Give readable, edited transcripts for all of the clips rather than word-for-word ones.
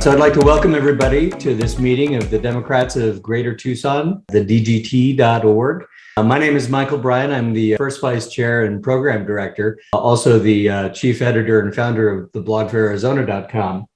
So I'd like to welcome everybody to this meeting of the Democrats of Greater Tucson, the DGT.org. My name is Michael Bryan. I'm the first vice chair and program director, also the chief editor and founder of the blog for Arizona.com.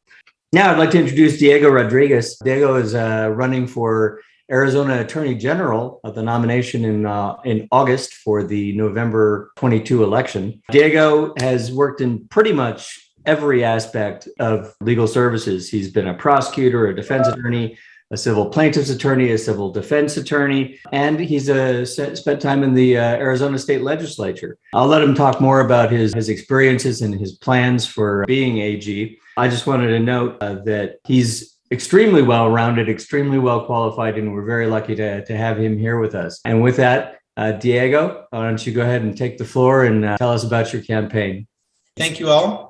Now I'd like to introduce Diego Rodriguez. Diego is running for Arizona Attorney General of the nomination in August for the November 22 election. Diego has worked in pretty much every aspect of legal services. He's been a prosecutor, a defense attorney, a civil plaintiff's attorney, a civil defense attorney, and he's spent time in the Arizona state legislature. I'll let him talk more about his experiences and his plans for being AG. I just wanted to note that he's extremely well-rounded, extremely well-qualified, and we're very lucky to have him here with us. And with that, Diego, why don't you go ahead and take the floor and tell us about your campaign. Thank you all.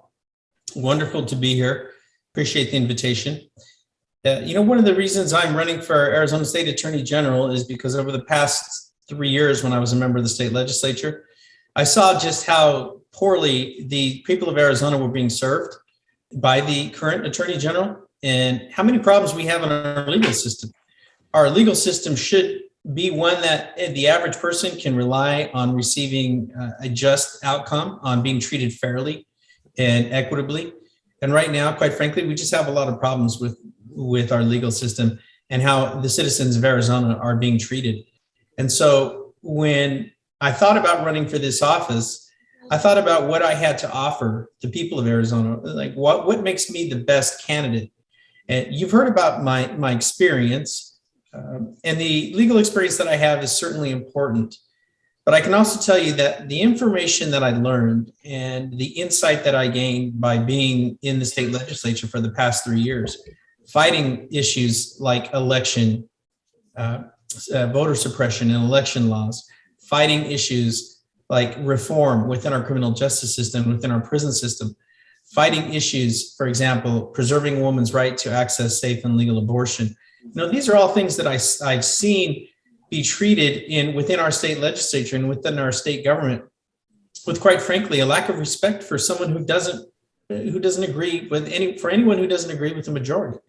Wonderful to be here. Appreciate the invitation. One of the reasons I'm running for Arizona State Attorney General is because over the past 3 years when I was a member of the state legislature, I saw just how poorly the people of Arizona were being served by the current Attorney General and how many problems we have in our legal system. Our legal system should be one that the average person can rely on receiving a just outcome, on being treated fairly and equitably. And right now, quite frankly, we just have a lot of problems with our legal system and how the citizens of Arizona are being treated. And so when I thought about running for this office, I thought about what I had to offer the people of Arizona, like what makes me the best candidate. And you've heard about my experience, and the legal experience that I have is certainly important. But I can also tell you that the information that I learned and the insight that I gained by being in the state legislature for the past 3 years, fighting issues like election, voter suppression and election laws, fighting issues like reform within our criminal justice system, within our prison system, fighting issues, for example, preserving a woman's right to access safe and legal abortion. These are all things that I've seen be treated within our state legislature and within our state government with, quite frankly, a lack of respect for someone who doesn't agree with anyone who doesn't agree with the majority.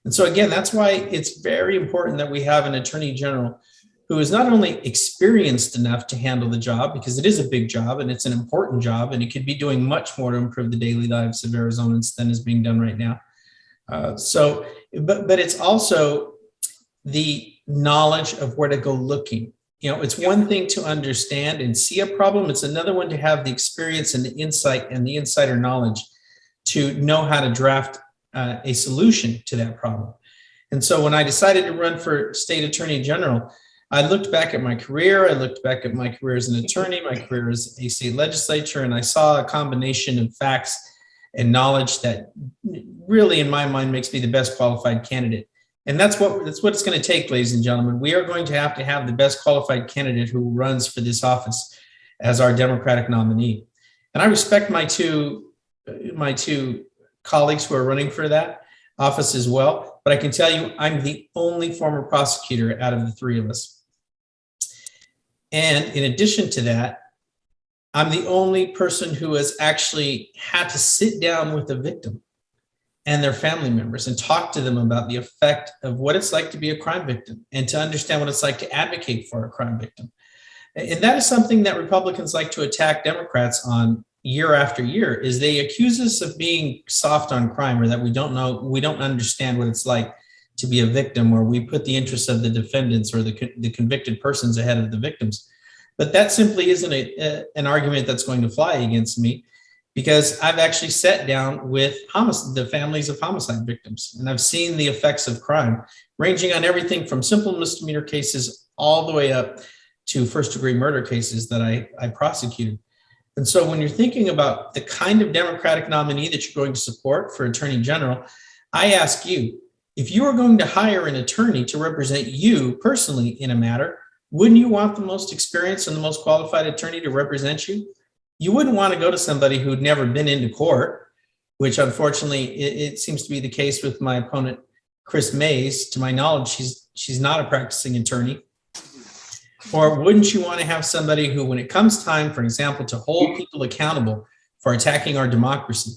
And so again, that's why it's very important that we have an attorney general who is not only experienced enough to handle the job, because it is a big job and it's an important job and it could be doing much more to improve the daily lives of Arizonans than is being done right now. But it's also the knowledge of where to go looking. It's one thing to understand and see a problem. It's another one to have the experience and the insight and the insider knowledge to know how to draft a solution to that problem. And so when I decided to run for state attorney general, I looked back at my career. I looked back at my career as an attorney, my career as a state legislature, and I saw a combination of facts and knowledge that really, in my mind, makes me the best qualified candidate. And that's what it's going to take, ladies and gentlemen. We are going to have the best qualified candidate who runs for this office as our Democratic nominee. And I respect my two colleagues who are running for that office as well. But I can tell you, I'm the only former prosecutor out of the three of us. And in addition to that, I'm the only person who has actually had to sit down with the victim and their family members and talk to them about the effect of what it's like to be a crime victim and to understand what it's like to advocate for a crime victim. And that is something that Republicans like to attack Democrats on year after year, is they accuse us of being soft on crime, or that we don't understand what it's like to be a victim, or we put the interests of the defendants or the convicted persons ahead of the victims. But that simply isn't an argument that's going to fly against me, because I've actually sat down with the families of homicide victims, and I've seen the effects of crime, ranging on everything from simple misdemeanor cases all the way up to first-degree murder cases that I prosecuted. And so when you're thinking about the kind of Democratic nominee that you're going to support for Attorney General, I ask you, if you are going to hire an attorney to represent you personally in a matter, wouldn't you want the most experienced and the most qualified attorney to represent you? You wouldn't want to go to somebody who'd never been into court, which unfortunately it seems to be the case with my opponent, Chris Mays. To my knowledge, she's not a practicing attorney. Or wouldn't you want to have somebody who, when it comes time, for example, to hold people accountable for attacking our democracy,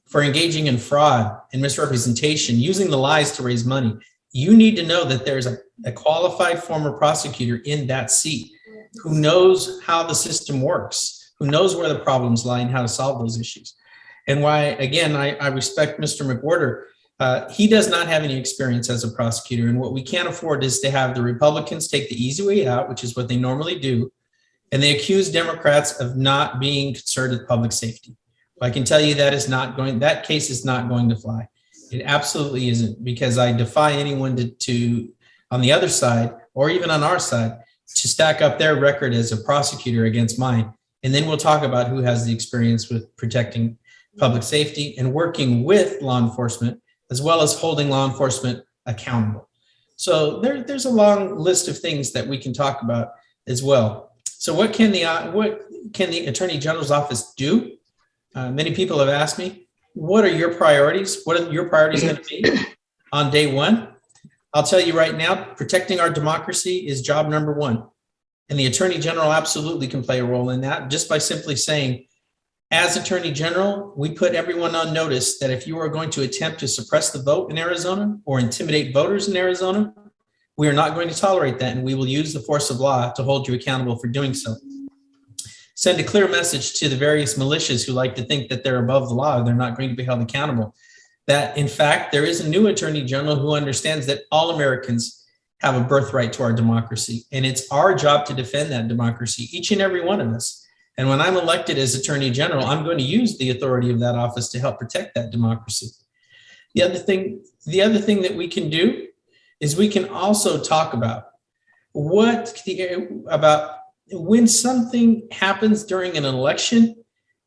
for engaging in fraud and misrepresentation, using the lies to raise money, you need to know that there's a qualified former prosecutor in that seat who knows how the system works, who knows where the problems lie and how to solve those issues. And why, again, I respect Mr. McWhorter. He does not have any experience as a prosecutor. And what we can't afford is to have the Republicans take the easy way out, which is what they normally do. And they accuse Democrats of not being concerned with public safety. I can tell you that case is not going to fly. It absolutely isn't, because I defy anyone to on the other side, or even on our side, to stack up their record as a prosecutor against mine. And then we'll talk about who has the experience with protecting public safety and working with law enforcement, as well as holding law enforcement accountable. So there's a long list of things that we can talk about as well. So what can the Attorney General's office do? Many people have asked me, what are your priorities? What are your priorities going to be on day one? I'll tell you right now, protecting our democracy is job number one. And the Attorney General absolutely can play a role in that, just by simply saying, as Attorney General, we put everyone on notice that if you are going to attempt to suppress the vote in Arizona or intimidate voters in Arizona, we are not going to tolerate that, and we will use the force of law to hold you accountable for doing so. Send a clear message to the various militias who like to think that they're above the law, they're not going to be held accountable, that in fact, there is a new Attorney General who understands that all Americans have a birthright to our democracy. And it's our job to defend that democracy, each and every one of us. And when I'm elected as Attorney General, I'm going to use the authority of that office to help protect that democracy. The other thing that we can do is we can also talk about when something happens during an election,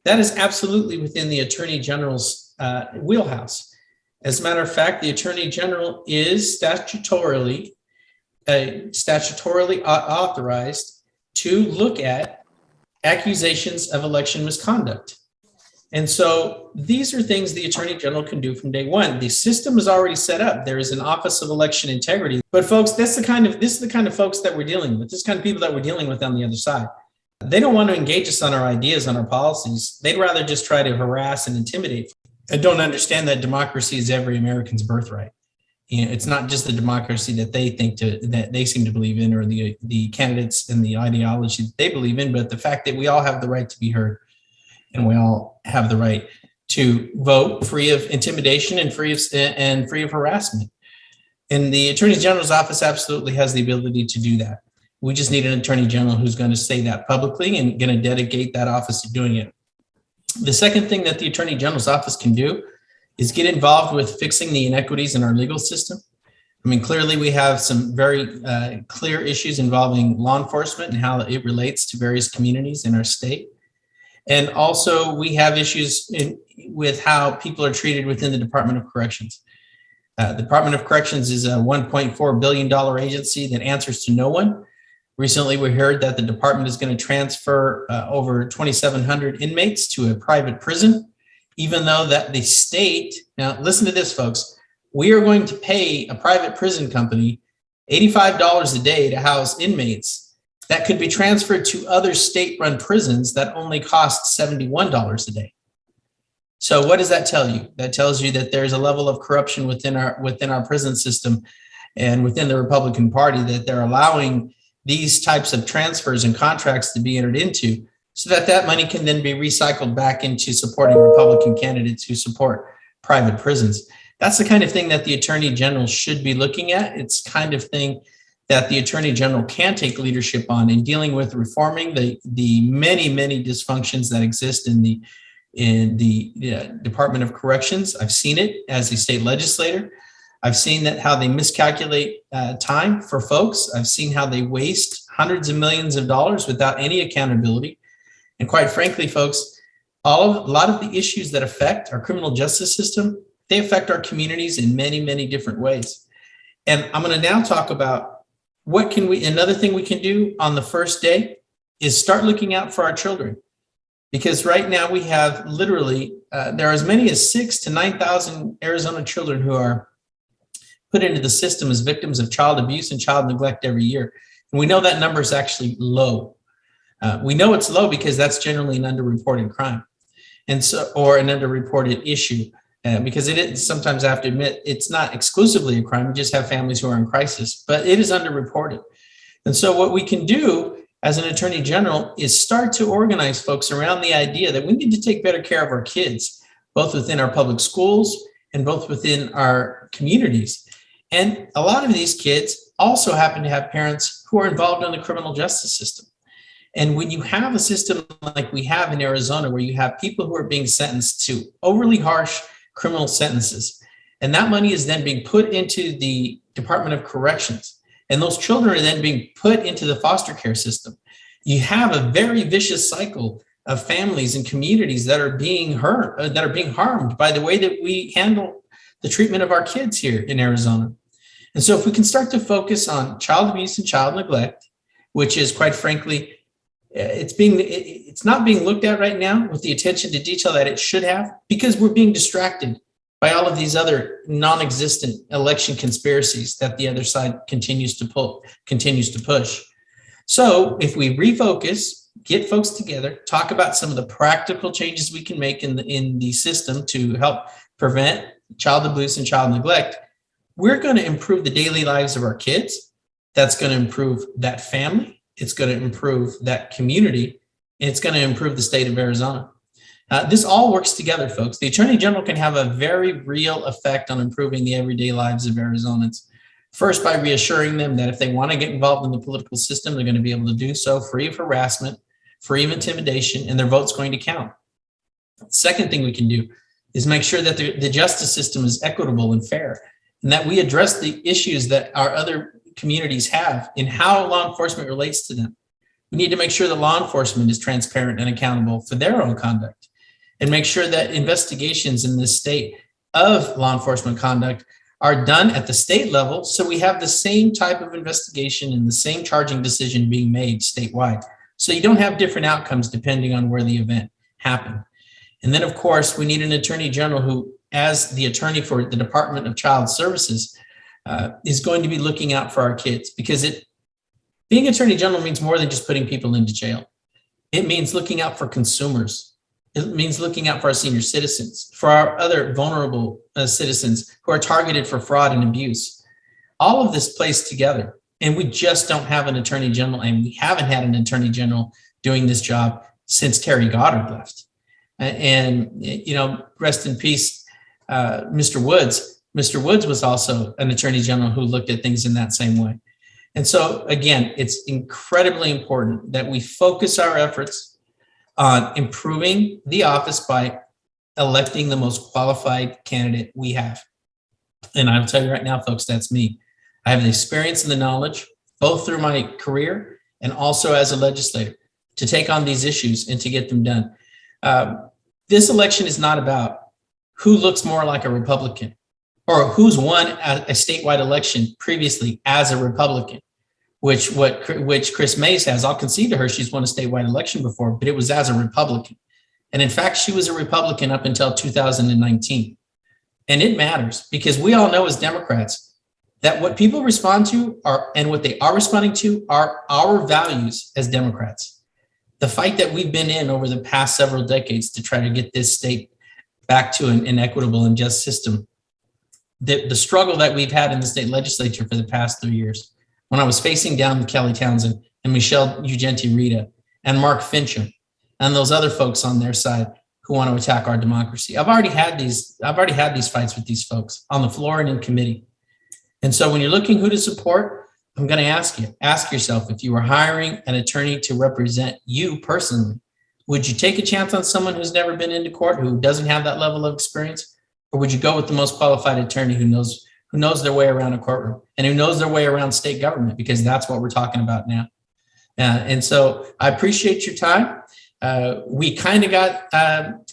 that is absolutely within the Attorney General's wheelhouse. As a matter of fact, the Attorney General is statutorily authorized to look at accusations of election misconduct. And so these are things the Attorney General can do from day one. The system is already set up. There is an Office of Election Integrity. But folks, this is the kind of folks that we're dealing with. This is the kind of people that we're dealing with on the other side. They don't want to engage us on our ideas, on our policies. They'd rather just try to harass and intimidate. I don't understand that democracy is every American's birthright. You know, it's not just the democracy that they seem to believe in, or the candidates and the ideology that they believe in, but the fact that we all have the right to be heard, and we all have the right to vote free of intimidation and free of harassment. And the Attorney General's office absolutely has the ability to do that. We just need an Attorney General who's going to say that publicly and going to dedicate that office to doing it. The second thing that the Attorney General's office can do is get involved with fixing the inequities in our legal system. I mean, clearly we have some very clear issues involving law enforcement and how it relates to various communities in our state. And also we have issues with how people are treated within the Department of Corrections. The Department of Corrections is a $1.4 billion agency that answers to no one. Recently, we heard that the department is going to transfer over 2,700 inmates to a private prison, even though that the state, now listen to this, folks, we are going to pay a private prison company $85 a day to house inmates that could be transferred to other state-run prisons that only cost $71 a day. So what does that tell you? That tells you that there's a level of corruption within our prison system and within the Republican Party, that they're allowing these types of transfers and contracts to be entered into, so that that money can then be recycled back into supporting Republican candidates who support private prisons. That's the kind of thing that the Attorney General should be looking at. It's kind of thing that the Attorney General can take leadership on in dealing with reforming the many dysfunctions that exist in the Department of Corrections. I've seen it as a state legislator. I've seen that how they miscalculate time for folks. I've seen how they waste hundreds of millions of dollars without any accountability. And quite frankly, folks, a lot of the issues that affect our criminal justice system, they affect our communities in many different ways. And I'm going to now talk about another thing we can do on the first day is start looking out for our children. Because right now we have literally, there are as many as 6,000 to 9,000 Arizona children who are put into the system as victims of child abuse and child neglect every year. And we know that number is actually low. We know it's low because that's generally an underreported crime. and so, or an underreported issue. Because it is, sometimes I have to admit, it's not exclusively a crime. We just have families who are in crisis, but it is underreported. And so what we can do as an attorney general is start to organize folks around the idea that we need to take better care of our kids, both within our public schools and both within our communities. And a lot of these kids also happen to have parents who are involved in the criminal justice system. And when you have a system like we have in Arizona, where you have people who are being sentenced to overly harsh criminal sentences, and that money is then being put into the Department of Corrections, and those children are then being put into the foster care system, you have a very vicious cycle of families and communities that are being hurt, that are being harmed by the way that we handle the treatment of our kids here in Arizona. And so if we can start to focus on child abuse and child neglect, which is, quite frankly, it's not being looked at right now with the attention to detail that it should have, because we're being distracted by all of these other non-existent election conspiracies that the other side continues to push. So if we refocus, get folks together, talk about some of the practical changes we can make in the system to help prevent child abuse and child neglect, we're going to improve the daily lives of our kids. That's going to improve that family. It's going to improve that community. And it's going to improve the state of Arizona. This all works together, folks. The Attorney General can have a very real effect on improving the everyday lives of Arizonans. First, by reassuring them that if they want to get involved in the political system, they're going to be able to do so free of harassment, free of intimidation, and their vote's going to count. The second thing we can do is make sure that the justice system is equitable and fair, and that we address the issues that our other communities have in how law enforcement relates to them. We need to make sure that law enforcement is transparent and accountable for their own conduct, and make sure that investigations in this state of law enforcement conduct are done at the state level, so we have the same type of investigation and the same charging decision being made statewide. So you don't have different outcomes depending on where the event happened. And then, of course, we need an attorney general who, as the attorney for the Department of Child Services, is going to be looking out for our kids, because being attorney general means more than just putting people into jail. It means looking out for consumers. It means looking out for our senior citizens, for our other vulnerable citizens who are targeted for fraud and abuse. All of this plays together, and we just don't have an attorney general, and we haven't had an attorney general doing this job since Terry Goddard left. And, rest in peace, Mr. Woods. Mr. Woods was also an attorney general who looked at things in that same way. And so, again, it's incredibly important that we focus our efforts on improving the office by electing the most qualified candidate we have. And I'll tell you right now, folks, that's me. I have the experience and the knowledge, both through my career and also as a legislator, to take on these issues and to get them done. This election is not about who looks more like a Republican or who's won a statewide election previously as a Republican, which Chris Mays has. I'll concede to her, she's won a statewide election before, but it was as a Republican. And in fact, she was a Republican up until 2019. And it matters, because we all know as Democrats that what people respond to and what they are responding to are our values as Democrats. The fight that we've been in over the past several decades to try to get this state back to an equitable and just system. The struggle that we've had in the state legislature for the past 3 years, when I was facing down Kelly Townsend and Michelle Ugenti-Rita and Mark Fincham and those other folks on their side who want to attack our democracy. I've already had these fights with these folks on the floor and in committee. And so when you're looking who to support, I'm going to ask yourself, if you were hiring an attorney to represent you personally, would you take a chance on someone who's never been into court, who doesn't have that level of experience? Or would you go with the most qualified attorney who knows their way around a courtroom and who knows their way around state government? Because that's what we're talking about now. And so I appreciate your time. We kind of got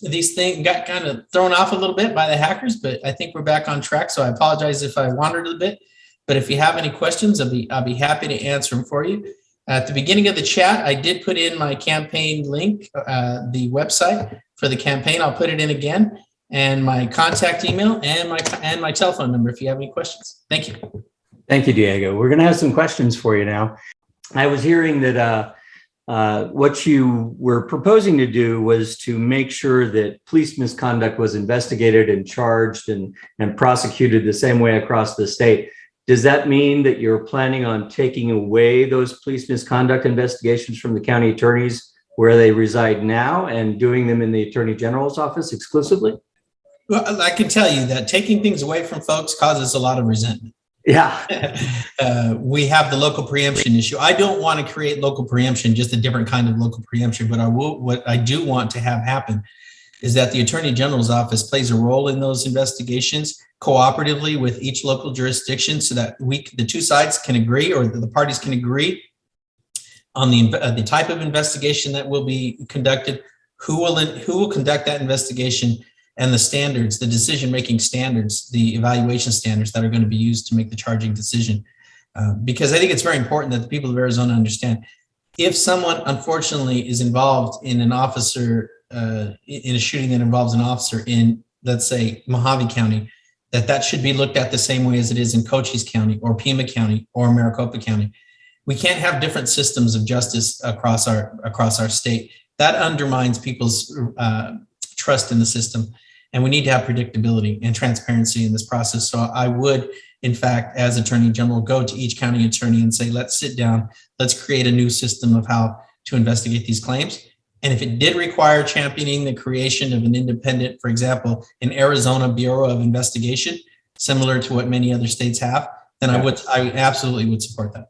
these things got kind of thrown off a little bit by the hackers, but I think we're back on track. So I apologize if I wandered a bit, but if you have any questions, I'll be happy to answer them for you. At the beginning of the chat, I did put in my campaign link, the website for the campaign. I'll put it in again, and my contact email and my telephone number if you have any questions. Thank you. Thank you, Diego. We're going to have some questions for you now. I was hearing that What you were proposing to do was to make sure that police misconduct was investigated and charged and prosecuted the same way across the state. Does that mean that you're planning on taking away those police misconduct investigations from the county attorneys where they reside now and doing them in the Attorney General's office exclusively? Well, I can tell you that taking things away from folks causes a lot of resentment. Yeah. We have the local preemption issue. I don't want to create local preemption, just a different kind of local preemption. But what I do want to have happen is that the Attorney General's office plays a role in those investigations cooperatively with each local jurisdiction, so that the two sides can agree, or the parties can agree on the type of investigation that will be conducted, who will conduct that investigation, and the standards, the decision-making standards, the evaluation standards that are going to be used to make the charging decision. Because I think it's very important that the people of Arizona understand, if someone unfortunately is involved in in a shooting that involves an officer in, let's say, Mojave County, that should be looked at the same way as it is in Cochise County or Pima County or Maricopa County. We can't have different systems of justice across our state. That undermines people's trust in the system. And we need to have predictability and transparency in this process. So I would, in fact, as Attorney General, go to each county attorney and say, let's sit down, let's create a new system of how to investigate these claims. And if it did require championing the creation of an independent, for example, an Arizona Bureau of Investigation, similar to what many other states have, then I absolutely would support that.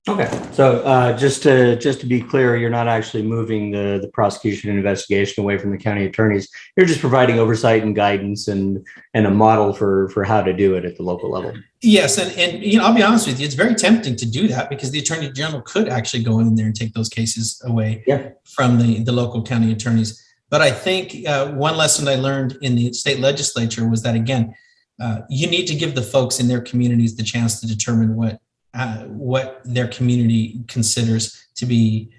Okay, so just to be clear, you're not actually moving the prosecution and investigation away from the county attorneys. You're just providing oversight and guidance and a model for how to do it at the local level. Yes, and I'll be honest with you, it's very tempting to do that because the Attorney General could actually go in there and take those cases away from the local county attorneys. But I think one lesson I learned in the state legislature was that, again, you need to give the folks in their communities the chance to determine what their community considers to be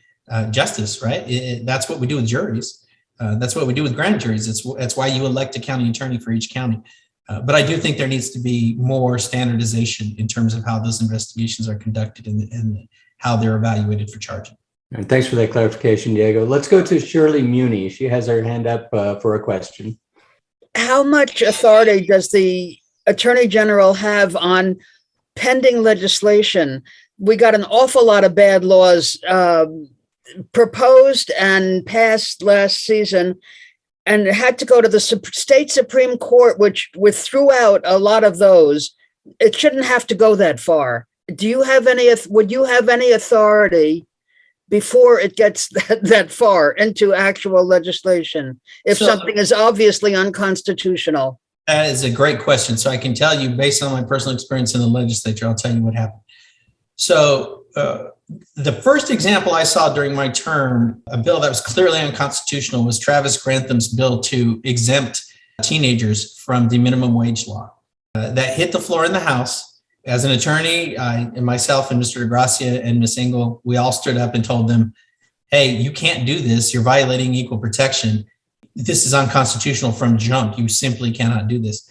justice, right? That's what we do with juries. That's what we do with grand juries. That's why you elect a county attorney for each county. But I do think there needs to be more standardization in terms of how those investigations are conducted and how they're evaluated for charging. And thanks for that clarification, Diego. Let's go to Shirley Muni. She has her hand up for a question. How much authority does the Attorney General have on pending legislation? We got an awful lot of bad laws proposed and passed last season, and it had to go to the state Supreme Court, which threw out a lot of those. It shouldn't have to go that far. Would you have any authority before it gets that far into actual legislation if something is obviously unconstitutional? That is a great question. So I can tell you, based on my personal experience in the legislature, I'll tell you what happened. So the first example I saw during my term, a bill that was clearly unconstitutional, was Travis Grantham's bill to exempt teenagers from the minimum wage law. That hit the floor in the House. As an attorney, and myself and Mr. DeGracia and Ms. Engel, we all stood up and told them, hey, you can't do this. You're violating equal protection. This is unconstitutional from jump. You simply cannot do this.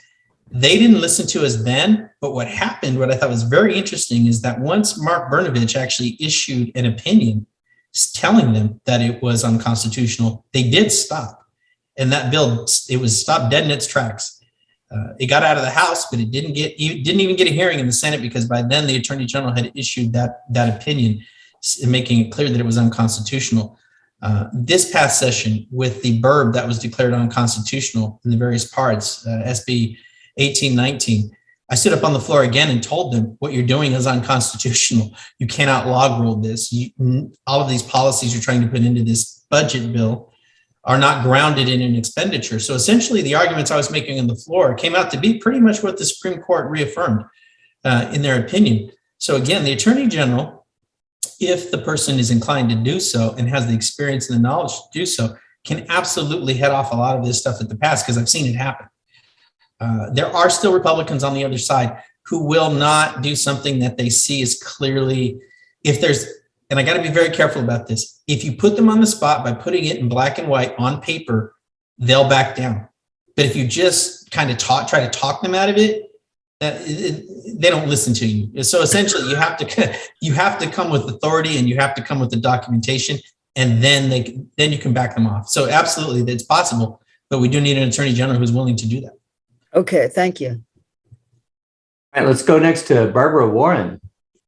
They didn't listen to us then, but what happened, what I thought was very interesting, is that once Mark Brnovich actually issued an opinion telling them that it was unconstitutional, they did stop. And that bill, it was stopped dead in its tracks. It got out of the House, but it didn't even get a hearing in the Senate, because by then the Attorney General had issued that opinion, making it clear that it was unconstitutional. This past session, with the burb that was declared unconstitutional in the various parts, SB 1819, I stood up on the floor again and told them, what you're doing is unconstitutional. You cannot log roll this. All of these policies you're trying to put into this budget bill are not grounded in an expenditure. So essentially, the arguments I was making on the floor came out to be pretty much what the Supreme Court reaffirmed in their opinion. So again, the Attorney General, if the person is inclined to do so and has the experience and the knowledge to do so, can absolutely head off a lot of this stuff at the pass, because I've seen it happen. There are still Republicans on the other side who will not do something that they see as clearly, and I got to be very careful about this. If you put them on the spot by putting it in black and white on paper, they'll back down. But if you just kind of try to talk them out of it, they don't listen to you. So essentially, you have to come with authority, and you have to come with the documentation, and then you can back them off. So absolutely, it's possible, but we do need an attorney general who's willing to do that. Okay, thank you. All right, let's go next to Barbara Warren.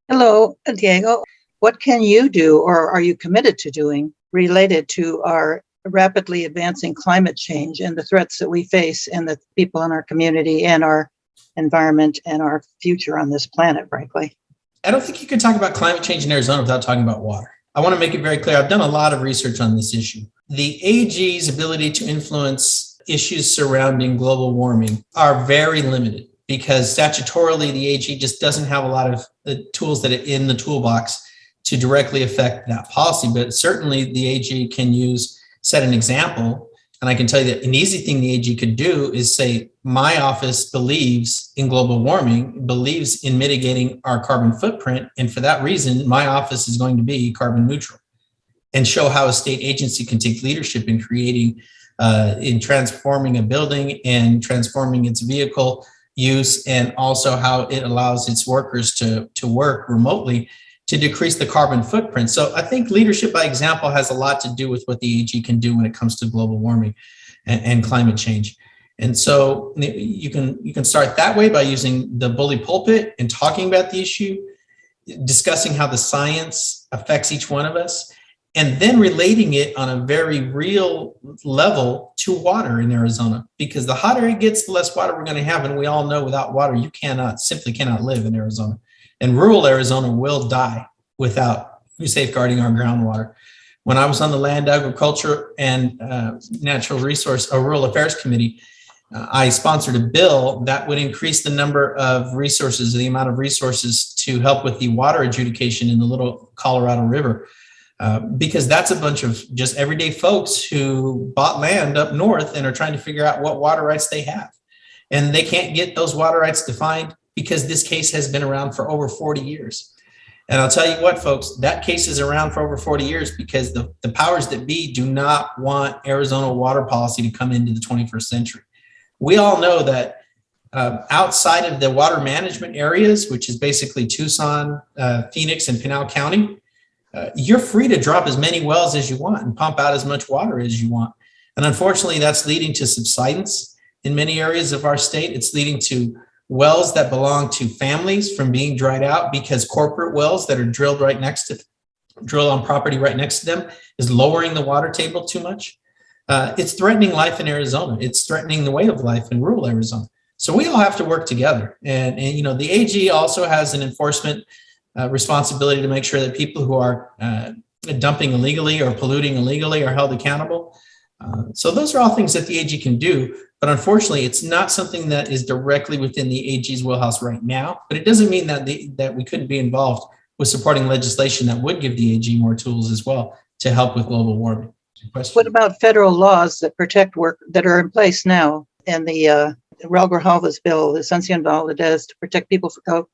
Hello, Diego. What can you do, or are you committed to doing, related to our rapidly advancing climate change and the threats that we face, and the people in our community and our environment and our future on this planet, frankly? I don't think you can talk about climate change in Arizona without talking about water. I want to make it very clear. I've done a lot of research on this issue. The AG's ability to influence issues surrounding global warming are very limited, because statutorily, the AG just doesn't have a lot of the tools that are in the toolbox to directly affect that policy. But certainly the AG can set an example. And I can tell you that an easy thing the AG could do is say, my office believes in global warming, believes in mitigating our carbon footprint. And for that reason, my office is going to be carbon neutral, and show how a state agency can take leadership in creating, in transforming a building and transforming its vehicle use, and also how it allows its workers to work remotely to decrease the carbon footprint. So I think leadership by example has a lot to do with what the AG can do when it comes to global warming and climate change. And so you can start that way by using the bully pulpit and talking about the issue, discussing how the science affects each one of us, and then relating it on a very real level to water in Arizona. Because the hotter it gets, the less water we're going to have. And we all know without water, you simply cannot live in Arizona. And rural Arizona will die without safeguarding our groundwater. When I was on the Land, Agriculture, and Natural Resource, Rural Affairs Committee, I sponsored a bill that would increase the number of resources, the amount of resources to help with the water adjudication in the Little Colorado River. Because that's a bunch of just everyday folks who bought land up north and are trying to figure out what water rights they have. And they can't get those water rights defined because this case has been around for over 40 years. And I'll tell you what, folks, that case is around for over 40 years because the powers that be do not want Arizona water policy to come into the 21st century. We all know that outside of the water management areas, which is basically Tucson, Phoenix, and Pinal County, you're free to drop as many wells as you want and pump out as much water as you want. And unfortunately, that's leading to subsidence in many areas of our state. It's leading to wells that belong to families from being dried out because corporate wells that are drilled on property right next to them is lowering the water table too much. It's threatening life in Arizona. It's threatening the way of life in rural Arizona. So we all have to work together. And the AG also has an enforcement responsibility to make sure that people who are dumping illegally or polluting illegally are held accountable. So those are all things that the AG can do. But unfortunately, it's not something that is directly within the AG's wheelhouse right now. But it doesn't mean that we couldn't be involved with supporting legislation that would give the AG more tools as well to help with global warming. What about federal laws that protect work that are in place now? And the Raul Grijalva's bill, the Sanción Valdez, to protect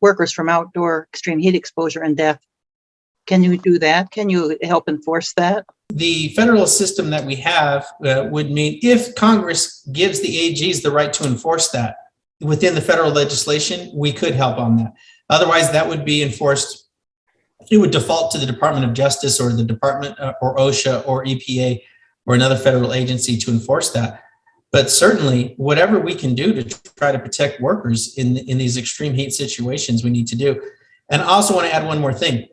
workers from outdoor extreme heat exposure and death. Can you do that? Can you help enforce that? The federal system that we have would mean if Congress gives the AGs the right to enforce that within the federal legislation, we could help on that. Otherwise, that would be enforced. It would default to the Department of Justice or the Department or OSHA or EPA or another federal agency to enforce that. But certainly, whatever we can do to try to protect workers in these extreme heat situations, we need to do. And I also want to add one more thing.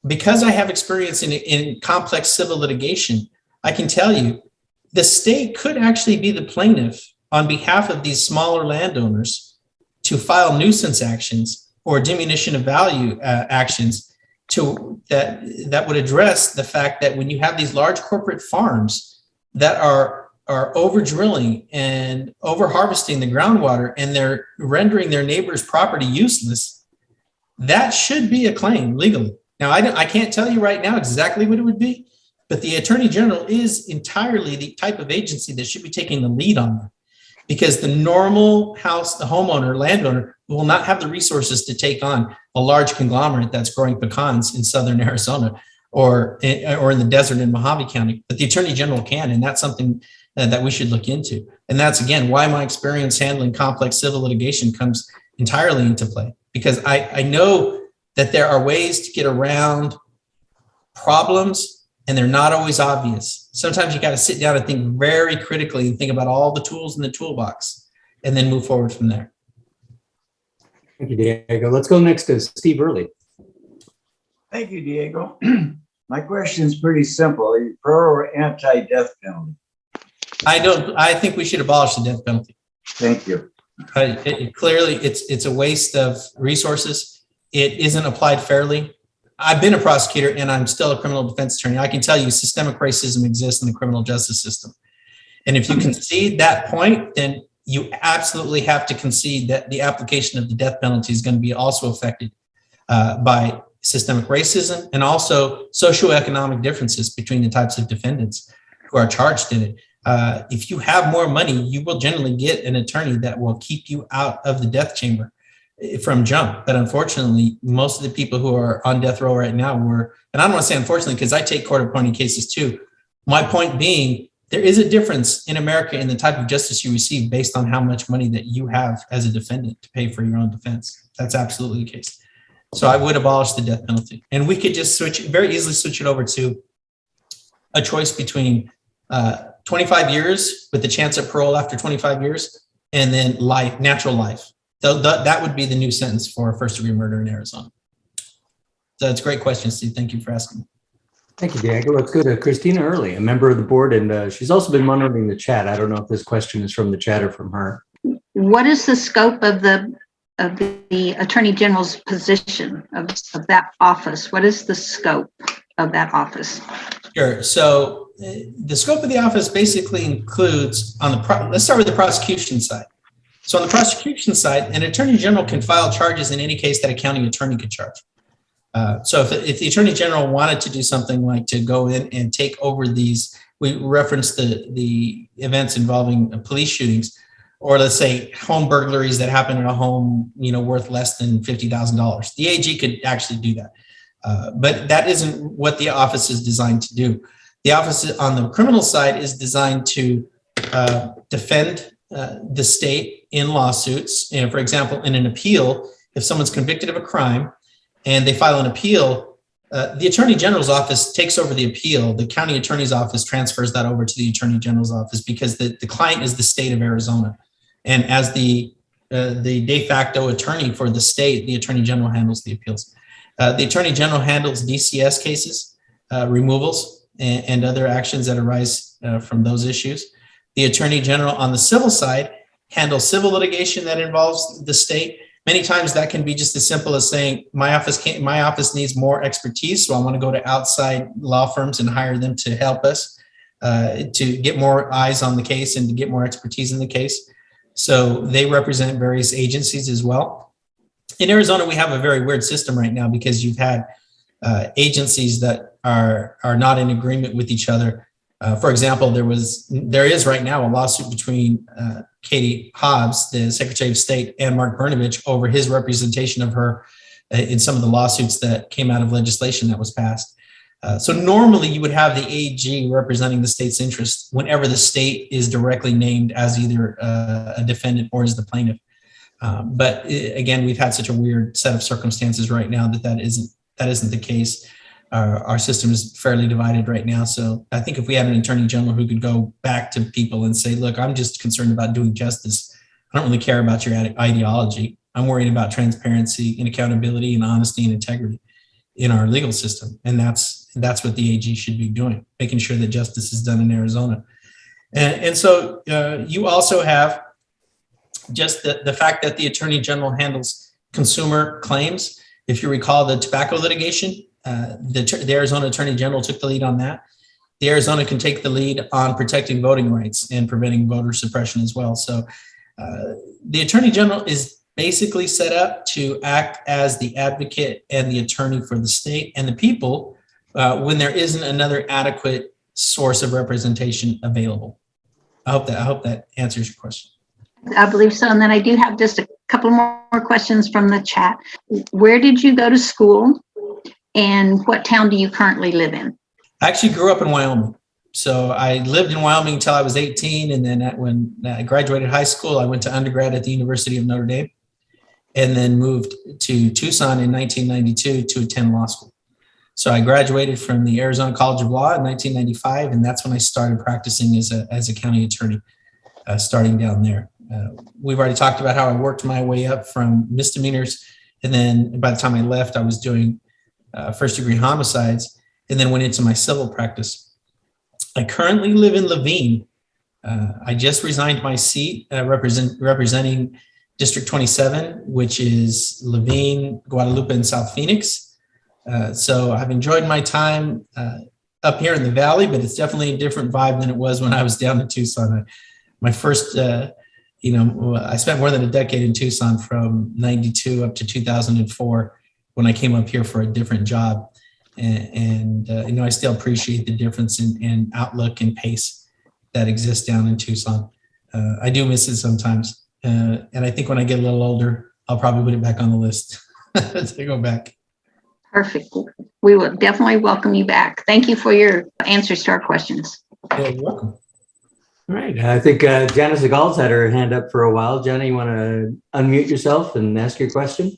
Because I have experience in complex civil litigation, I can tell you the state could actually be the plaintiff on behalf of these smaller landowners to file nuisance actions or diminution of value actions that would address the fact that when you have these large corporate farms that are over drilling and over harvesting the groundwater and they're rendering their neighbor's property useless, that should be a claim legally. Now, I can't tell you right now exactly what it would be, but the Attorney General is entirely the type of agency that should be taking the lead on that, because the normal the homeowner, landowner, will not have the resources to take on a large conglomerate that's growing pecans in southern Arizona or in the desert in Mojave County. But the Attorney General can, and that's something that we should look into. And that's, again, why my experience handling complex civil litigation comes entirely into play, because I know that there are ways to get around problems, and they're not always obvious. Sometimes you got to sit down and think very critically and think about all the tools in the toolbox and then move forward from there. Thank you, Diego. Let's go next to Steve Early. Thank you, Diego. My question is pretty simple. Are you pro or anti-death penalty? I think we should abolish the death penalty. Thank you. Clearly, it's a waste of resources. It isn't applied fairly. I've been a prosecutor and I'm still a criminal defense attorney. I can tell you systemic racism exists in the criminal justice system. And if you concede that point, then you absolutely have to concede that the application of the death penalty is going to be also affected by systemic racism and also socioeconomic differences between the types of defendants who are charged in it. If you have more money, you will generally get an attorney that will keep you out of the death chamber from jump. But unfortunately, most of the people who are on death row right now were, and I don't want to say unfortunately, because I take court appointed cases too. My point being, there is a difference in America in the type of justice you receive based on how much money that you have as a defendant to pay for your own defense. That's absolutely the case. So I would abolish the death penalty. And we could just very easily switch it over to a choice between 25 years with the chance of parole after 25 years and then life, natural life. That would be the new sentence for first degree murder in Arizona. So it's a great question, Steve. Thank you for asking. Thank you, Diego. Let's go to Christina Early, a member of the board, and she's also been monitoring the chat. I don't know if this question is from the chat or from her. What is the scope of the Attorney General's position of that office? What is the scope of that office? Sure. So the scope of the office basically includes let's start with the prosecution side. So on the prosecution side, an attorney general can file charges in any case that a county attorney could charge. So if the attorney general wanted to do something like to go in and take over these, we referenced the events involving police shootings, or let's say home burglaries that happen in a home, worth less than $50,000. The AG could actually do that. But that isn't what the office is designed to do. The office on the criminal side is designed to defend the state in lawsuits. For example, in an appeal, if someone's convicted of a crime and they file an appeal, the Attorney General's office takes over the appeal. The county attorney's office transfers that over to the Attorney General's office because the client is the state of Arizona. And as the de facto attorney for the state, the Attorney General handles the appeals. The Attorney General handles DCS cases, removals, and other actions that arise from those issues. The Attorney General on the civil side handles civil litigation that involves the state. Many times that can be just as simple as saying, my office needs more expertise, so I want to go to outside law firms and hire them to help us to get more eyes on the case and to get more expertise in the case. So they represent various agencies as well. In Arizona, we have a very weird system right now because you've had agencies that are not in agreement with each other. For example, there is right now a lawsuit between Katie Hobbs, the Secretary of State, and Mark Brnovich over his representation of her in some of the lawsuits that came out of legislation that was passed. So normally you would have the AG representing the state's interest whenever the state is directly named as either a defendant or as the plaintiff. But again, we've had such a weird set of circumstances right now that isn't the case. Our system is fairly divided right now. So I think if we had an attorney general who could go back to people and say, look, I'm just concerned about doing justice. I don't really care about your ideology. I'm worried about transparency and accountability and honesty and integrity in our legal system. And that's what the AG should be doing, making sure that justice is done in Arizona. And so you also have just the fact that the attorney general handles consumer claims. If you recall the tobacco litigation, the Arizona Attorney General took the lead on that. The Arizona can take the lead on protecting voting rights and preventing voter suppression as well. So the Attorney General is basically set up to act as the advocate and the attorney for the state and the people when there isn't another adequate source of representation available. I hope that answers your question. I believe so. And then I do have just a couple more questions from the chat. Where did you go to school? And what town do you currently live in? I actually grew up in Wyoming. So I lived in Wyoming until I was 18. And then when I graduated high school, I went to undergrad at the University of Notre Dame. and then moved to Tucson in 1992 to attend law school. So I graduated from the Arizona College of Law in 1995, and that's when I started practicing as a county attorney, starting down there. We've already talked about how I worked my way up from misdemeanors, and then by the time I left, I was doing first-degree homicides, and then went into my civil practice. I currently live in Laveen. I just resigned my seat representing District 27, which is Laveen, Guadalupe, and South Phoenix. So I've enjoyed my time up here in the Valley, but it's definitely a different vibe than it was when I was down in Tucson. My first, I spent more than a decade in Tucson from 92 up to 2004 when I came up here for a different job. And I still appreciate the difference in outlook and pace that exists down in Tucson. I do miss it sometimes. And I think when I get a little older, I'll probably put it back on the list to go back. Perfect. We will definitely welcome you back. Thank you for your answers to our questions. Yeah, you're welcome. All right. I think Janice Agal's had her hand up for a while. Jenna, you want to unmute yourself and ask your question?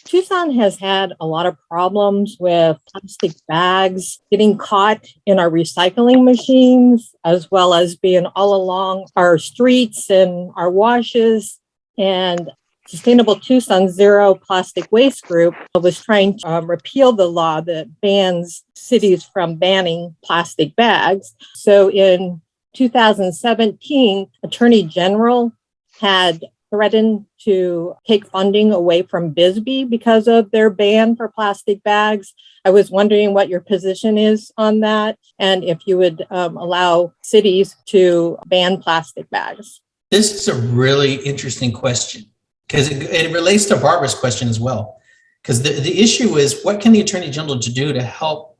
Tucson has had a lot of problems with plastic bags getting caught in our recycling machines, as well as being all along our streets and our washes. And Sustainable Tucson Zero Plastic Waste Group was trying to repeal the law that bans cities from banning plastic bags. So in 2017, Attorney General had threatened to take funding away from Bisbee because of their ban for plastic bags. I was wondering what your position is on that, and if you would allow cities to ban plastic bags. This is a really interesting question because it relates to Barbara's question as well. Because the issue is, what can the Attorney General do to help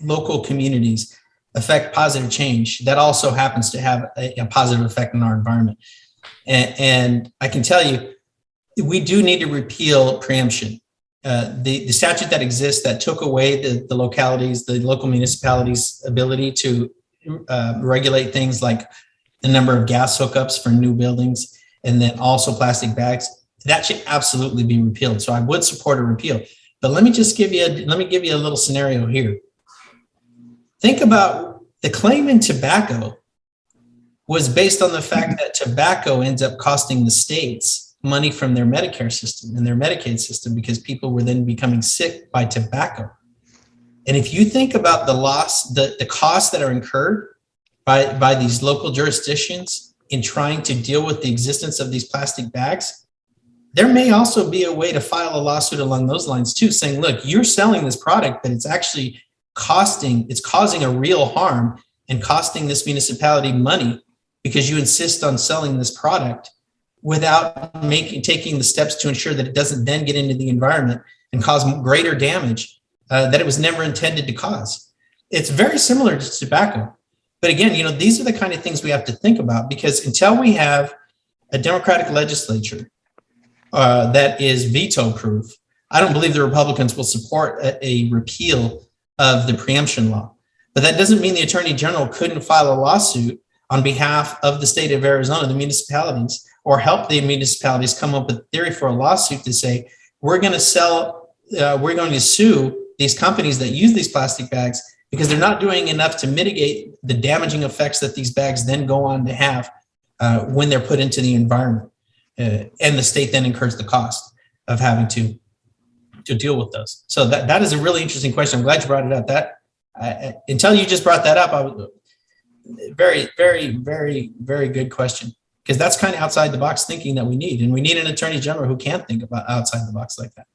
local communities affect positive change that also happens to have a positive effect on our environment? And I can tell you, we do need to repeal preemption. The statute that exists that took away the local municipalities' ability to regulate things like the number of gas hookups for new buildings and then also plastic bags, that should absolutely be repealed. So I would support a repeal. But let me give you a little scenario here. Think about the claim in tobacco was based on the fact that tobacco ends up costing the states money from their Medicare system and their Medicaid system because people were then becoming sick by tobacco. And if you think about the costs that are incurred by these local jurisdictions in trying to deal with the existence of these plastic bags, there may also be a way to file a lawsuit along those lines too, saying, look, you're selling this product, but it's actually causing a real harm and costing this municipality money because you insist on selling this product without taking the steps to ensure that it doesn't then get into the environment and cause greater damage that it was never intended to cause. It's very similar to tobacco. But again, these are the kind of things we have to think about, because until we have a Democratic legislature that is veto-proof, I don't believe the Republicans will support a repeal of the preemption law. But that doesn't mean the Attorney General couldn't file a lawsuit on behalf of the state of Arizona, the municipalities, or help the municipalities come up with a theory for a lawsuit to say, we're going to sue these companies that use these plastic bags because they're not doing enough to mitigate the damaging effects that these bags then go on to have when they're put into the environment. And the state then incurs the cost of having to deal with those. So that is a really interesting question. I'm glad you brought it up. Until you just brought that up, very, very, very, very good question, because that's kind of outside the box thinking that we need. And we need an Attorney General who can think about outside the box like that.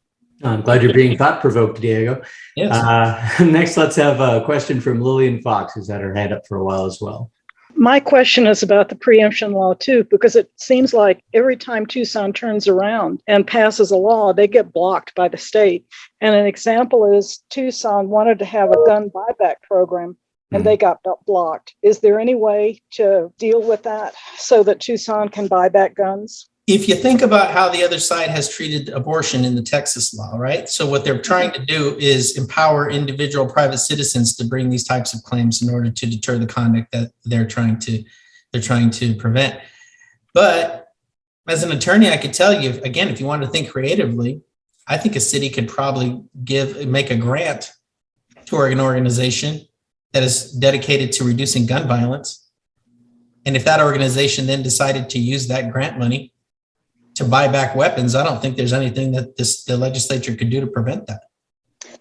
I'm glad you're being thought-provoked, Diego. Yes. Next, let's have a question from Lillian Fox, who's had her hand up for a while as well. My question is about the preemption law, too, because it seems like every time Tucson turns around and passes a law, they get blocked by the state. And an example is Tucson wanted to have a gun buyback program, and they got blocked. Is there any way to deal with that so that Tucson can buy back guns? If you think about how the other side has treated abortion in the Texas law, right? So what they're trying to do is empower individual private citizens to bring these types of claims in order to deter the conduct that they're trying to prevent. But As an attorney, I could tell you, again, if you wanted to think creatively, I think a city could probably make a grant to an organization that is dedicated to reducing gun violence. And if that organization then decided to use that grant money to buy back weapons, I don't think there's anything that the legislature could do to prevent that.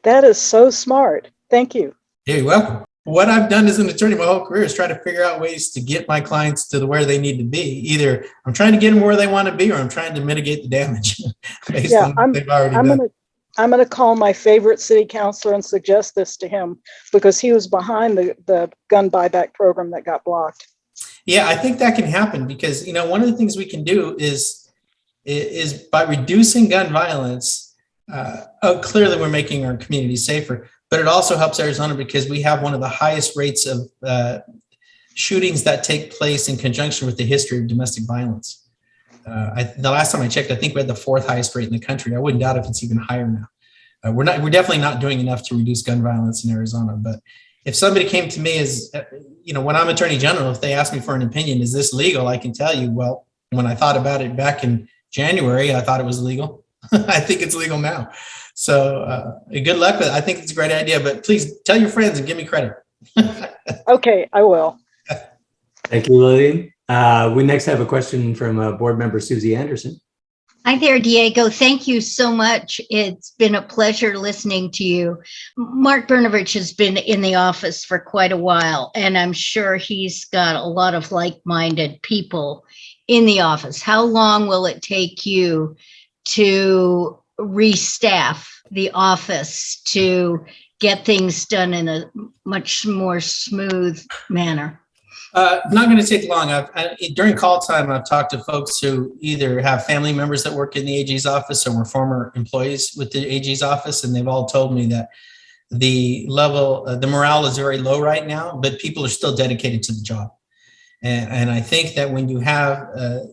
That is so smart. Thank you. Yeah, you're welcome. What I've done as an attorney my whole career is try to figure out ways to get my clients to where they need to be. Either I'm trying to get them where they want to be, or I'm trying to mitigate the damage based on what they've already done. I'm going to call my favorite city councilor and suggest this to him, because he was behind the gun buyback program that got blocked. Yeah, I think that can happen because, one of the things we can do is by reducing gun violence. Clearly, we're making our community safer. But it also helps Arizona because we have one of the highest rates of shootings that take place in conjunction with the history of domestic violence. The last time I checked, I think we had the 4th highest rate in the country. I wouldn't doubt if it's even higher now. We're definitely not doing enough to reduce gun violence in Arizona. But if somebody came to me as, when I'm Attorney General, if they asked me for an opinion, is this legal? I can tell you, well, when I thought about it back in January, I thought it was legal. I think it's legal now. So good luck with it. I think it's a great idea, but please tell your friends and give me credit. Okay, I will. Thank you, Lillian. We next have a question from board member Susie Anderson. Hi there, Diego. Thank you so much. It's been a pleasure listening to you. Mark Brnovich has been in the office for quite a while, and I'm sure he's got a lot of like-minded people in the office. How long will it take you to restaff the office to get things done in a much more smooth manner? Not going to take long. During call time, I've talked to folks who either have family members that work in the AG's office or were former employees with the AG's office, and they've all told me that the morale is very low right now, but people are still dedicated to the job. And I think that when you have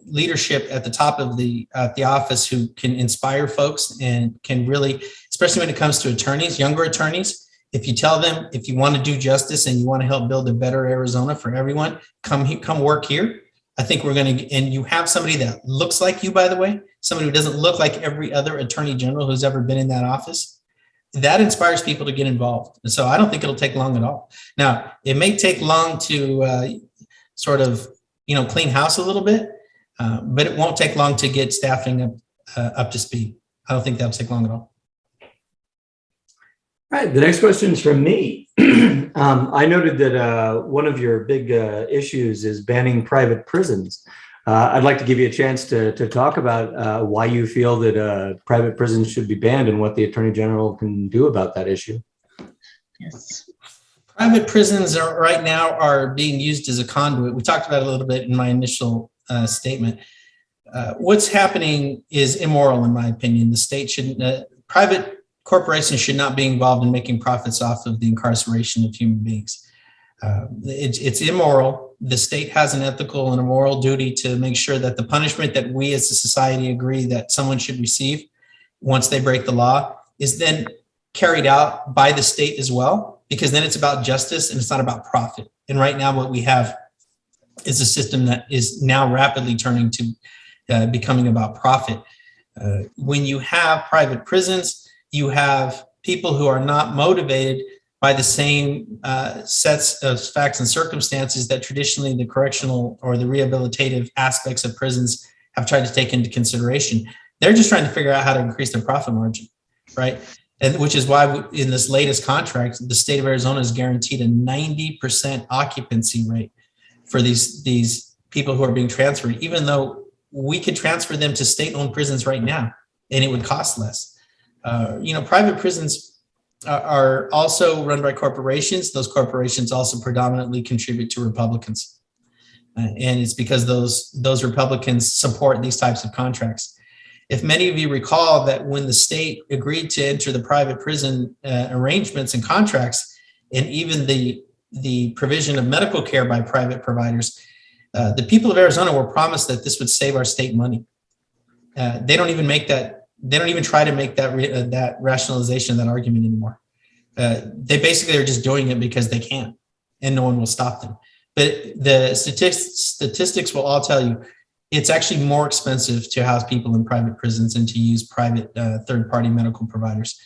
leadership at the top of the office who can inspire folks and can really, especially when it comes to attorneys, younger attorneys, if you tell them, if you want to do justice and you want to help build a better Arizona for everyone, come work here. I think we're going to, and you have somebody that looks like you, by the way, somebody who doesn't look like every other attorney general who's ever been in that office. That inspires people to get involved. And so I don't think it'll take long at all. Now, it may take long to sort of, clean house a little bit, but it won't take long to get staffing up to speed. I don't think that'll take long at all. All right, the next question is from me. I noted that one of your big issues is banning private prisons. I'd like to give you a chance to talk about why you feel that private prisons should be banned and what the Attorney General can do about that issue. Yes. Private prisons right now are being used as a conduit. We talked about it a little bit in my initial statement. What's happening is immoral, in my opinion. The state shouldn't, private corporations should not be involved in making profits off of the incarceration of human beings. It's immoral. The state has an ethical and a moral duty to make sure that the punishment that we as a society agree that someone should receive once they break the law is then carried out by the state as well, because then it's about justice and it's not about profit. And right now what we have is a system that is now rapidly turning to becoming about profit. When you have private prisons, you have people who are not motivated by the same sets of facts and circumstances that traditionally the correctional or the rehabilitative aspects of prisons have tried to take into consideration. They're just trying to figure out how to increase their profit margin, right? And which is why in this latest contract, the state of Arizona is guaranteed a 90% occupancy rate for these people who are being transferred, even though we could transfer them to state-owned prisons right now and it would cost less. Private prisons are also run by corporations. Those corporations also predominantly contribute to Republicans. And it's because those Republicans support these types of contracts. If many of you recall that when the state agreed to enter the private prison arrangements and contracts, and even the provision of medical care by private providers, the people of Arizona were promised that this would save our state money. They don't even make that. They don't even try to make that rationalization, that argument anymore. They basically are just doing it because they can, and no one will stop them. But the statistics will all tell you, it's actually more expensive to house people in private prisons and to use private third-party medical providers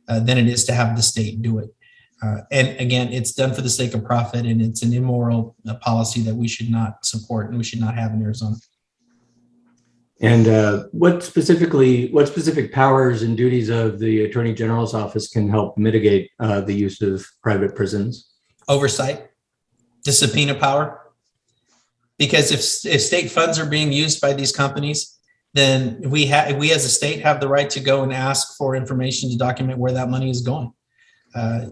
than it is to have the state do it. And again, it's done for the sake of profit, and it's an immoral policy that we should not support and we should not have in Arizona. And what specific powers and duties of the Attorney General's office can help mitigate the use of private prisons? Oversight, the subpoena power. Because if state funds are being used by these companies, then we as a state have the right to go and ask for information to document where that money is going.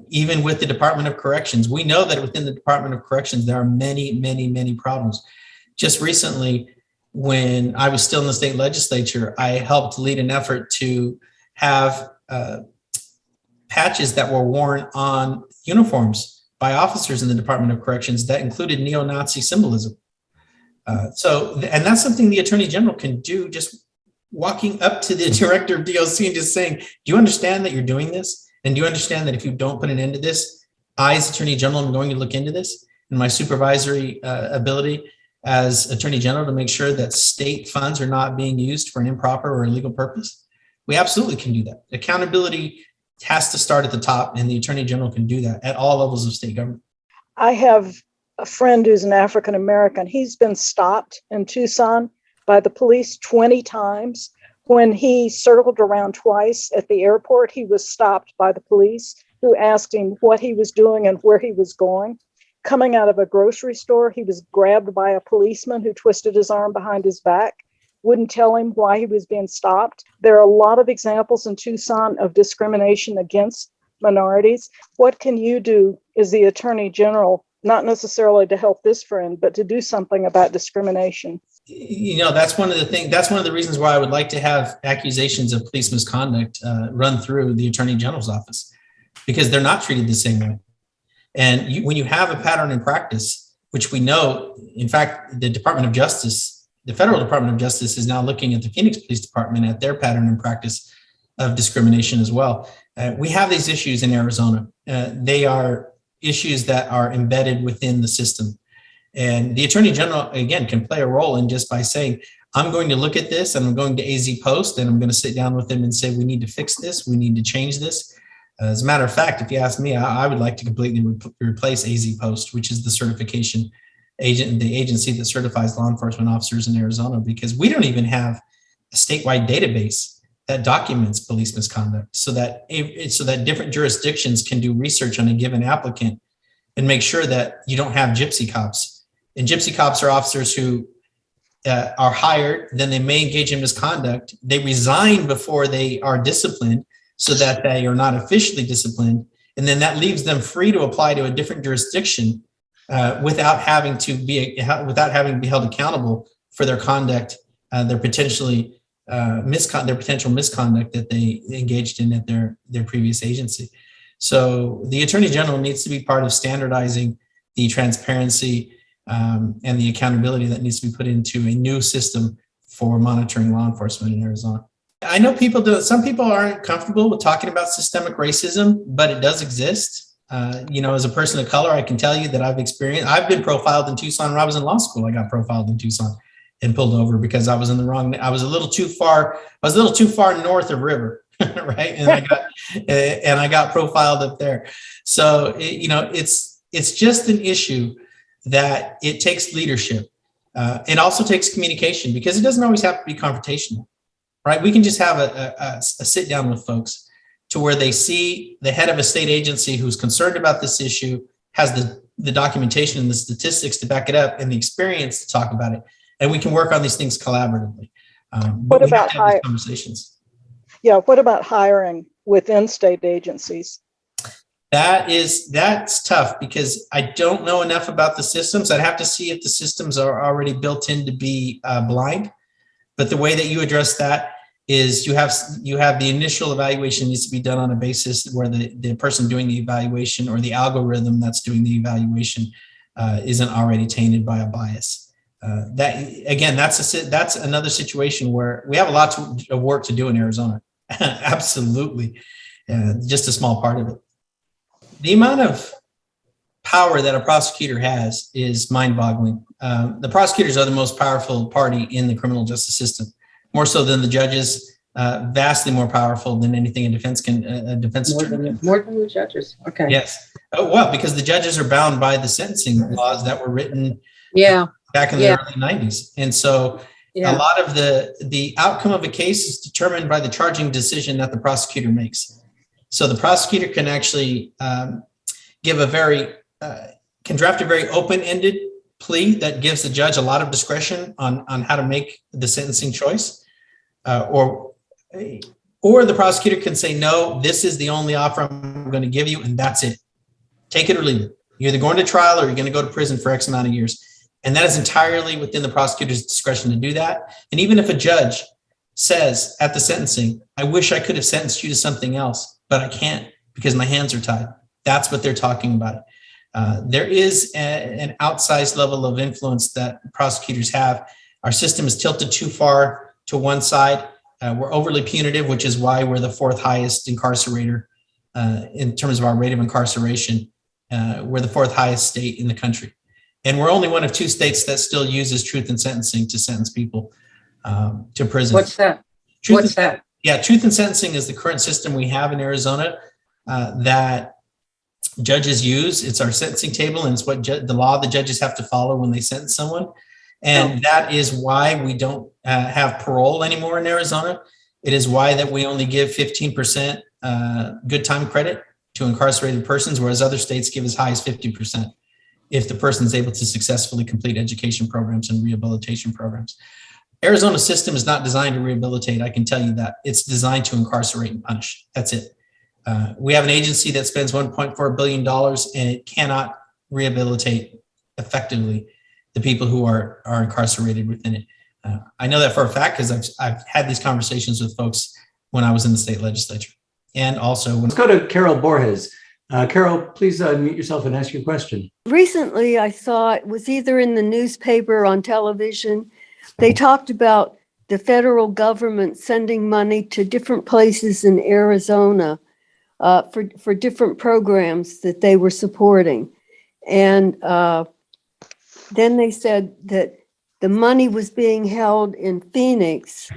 Even with the Department of Corrections, we know that within the Department of Corrections, there are many, many, many problems. Just recently, when I was still in the state legislature, I helped lead an effort to have patches that were worn on uniforms by officers in the Department of Corrections that included neo-Nazi symbolism. And that's something the Attorney General can do, just walking up to the Director of DOC and just saying, do you understand that you're doing this? And do you understand that if you don't put an end to this, I, as Attorney General, am going to look into this, and my supervisory ability as Attorney General to make sure that state funds are not being used for an improper or illegal purpose? We absolutely can do that. Accountability has to start at the top, and the Attorney General can do that at all levels of state government. I have a friend who's an African American. He's been stopped in Tucson by the police 20 times. When he circled around twice at the airport, he was stopped by the police, who asked him what he was doing and where he was going. Coming out of a grocery store, he was grabbed by a policeman who twisted his arm behind his back, wouldn't tell him why he was being stopped. There are a lot of examples in Tucson of discrimination against minorities. What can you do as the Attorney General, not necessarily to help this friend, but to do something about discrimination? That's one of the reasons why I would like to have accusations of police misconduct run through the Attorney General's office, because they're not treated the same way. And when you have a pattern in practice, which we know, in fact, the Department of Justice, the Federal Department of Justice, is now looking at the Phoenix Police Department at their pattern in practice of discrimination as well. We have these issues in Arizona. They are issues that are embedded within the system. And the Attorney General, again, can play a role in just by saying, I'm going to look at this and I'm going to AZ Post and I'm going to sit down with them and say, we need to fix this. We need to change this. As a matter of fact, if you ask me, I would like to completely replace AZ Post, which is the certification agent, the agency that certifies law enforcement officers in Arizona, because we don't even have a statewide database that documents police misconduct so that different jurisdictions can do research on a given applicant and make sure that you don't have gypsy cops. And gypsy cops are officers who are hired, then they may engage in misconduct. They resign before they are disciplined so that they are not officially disciplined. And then that leaves them free to apply to a different jurisdiction without having to be held accountable for their conduct, their potential misconduct that they engaged in at their previous agency. So the Attorney General needs to be part of standardizing the transparency and the accountability that needs to be put into a new system for monitoring law enforcement in Arizona. I know some people aren't comfortable with talking about systemic racism, but it does exist. As a person of color, I can tell you that I've been profiled in Tucson. When I was in law school, I got profiled in Tucson and pulled over because I was I was a little too far north of River, right? And I got profiled up there. So, it's just an issue that it takes leadership. It also takes communication, because it doesn't always have to be confrontational, right? We can just have a sit down with folks to where they see the head of a state agency who's concerned about this issue, has the documentation and the statistics to back it up and the experience to talk about it. And we can work on these things collaboratively. What about conversations? Yeah. What about hiring within state agencies? That's tough, because I don't know enough about the systems. I'd have to see if the systems are already built in to be blind. But the way that you address that is you have the initial evaluation needs to be done on a basis where the person doing the evaluation or the algorithm that's doing the evaluation isn't already tainted by a bias. That's another situation where we have a lot of work to do in Arizona. Absolutely. Just a small part of it. The amount of power that a prosecutor has is mind-boggling. The prosecutors are the most powerful party in the criminal justice system, more so than the judges, vastly more powerful than anything a defense attorney. More than the judges. Okay. Yes. Oh, well, because the judges are bound by the sentencing laws that were written back in the early 90s. And so a lot of the outcome of a case is determined by the charging decision that the prosecutor makes. So the prosecutor can actually can draft a very open-ended plea that gives the judge a lot of discretion on how to make the sentencing choice, or the prosecutor can say, no, this is the only offer I'm going to give you, and that's it. Take it or leave it. You're either going to trial or you're going to go to prison for X amount of years. And that is entirely within the prosecutor's discretion to do that. And even if a judge says at the sentencing, I wish I could have sentenced you to something else, but I can't because my hands are tied. That's what they're talking about. There is an outsized level of influence that prosecutors have. Our system is tilted too far to one side. We're overly punitive, which is why we're the fourth highest incarcerator in terms of our rate of incarceration. We're the fourth highest state in the country. And we're only one of two states that still uses truth in sentencing to sentence people to prison. What's that? Yeah, truth in sentencing is the current system we have in Arizona that judges use. It's our sentencing table, and it's what the law the judges have to follow when they sentence someone. And that is why we don't have parole anymore in Arizona. It is why that we only give 15% good time credit to incarcerated persons, whereas other states give as high as 50% if the person is able to successfully complete education programs and rehabilitation programs. Arizona's system is not designed to rehabilitate. I can tell you that. It's designed to incarcerate and punish. That's it. We have an agency that spends $1.4 billion and it cannot rehabilitate effectively the people who are incarcerated within it. I know that for a fact because I've had these conversations with folks when I was in the state legislature. And also Let's go to Carol Borges. Carol, please unmute yourself and ask your question. Recently, I saw it was either in the newspaper or on television. They talked about the federal government sending money to different places in Arizona for different programs that they were supporting. And then they said that the money was being held in Phoenix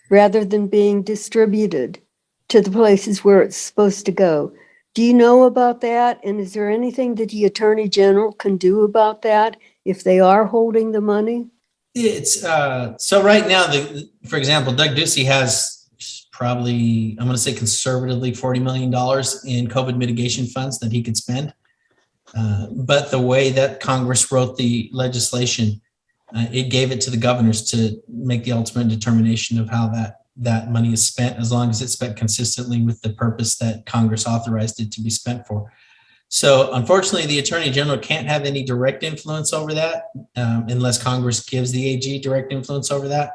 rather than being distributed to the places where it's supposed to go. Do you know about that? And is there anything that the Attorney General can do about that if they are holding the money? It's so right now, for example, Doug Ducey has probably, I'm going to say conservatively, $40 million in COVID mitigation funds that he could spend. But the way that Congress wrote the legislation, it gave it to the governors to make the ultimate determination of how that money is spent, as long as it's spent consistently with the purpose that Congress authorized it to be spent for. So unfortunately, the Attorney General can't have any direct influence over that unless Congress gives the AG direct influence over that.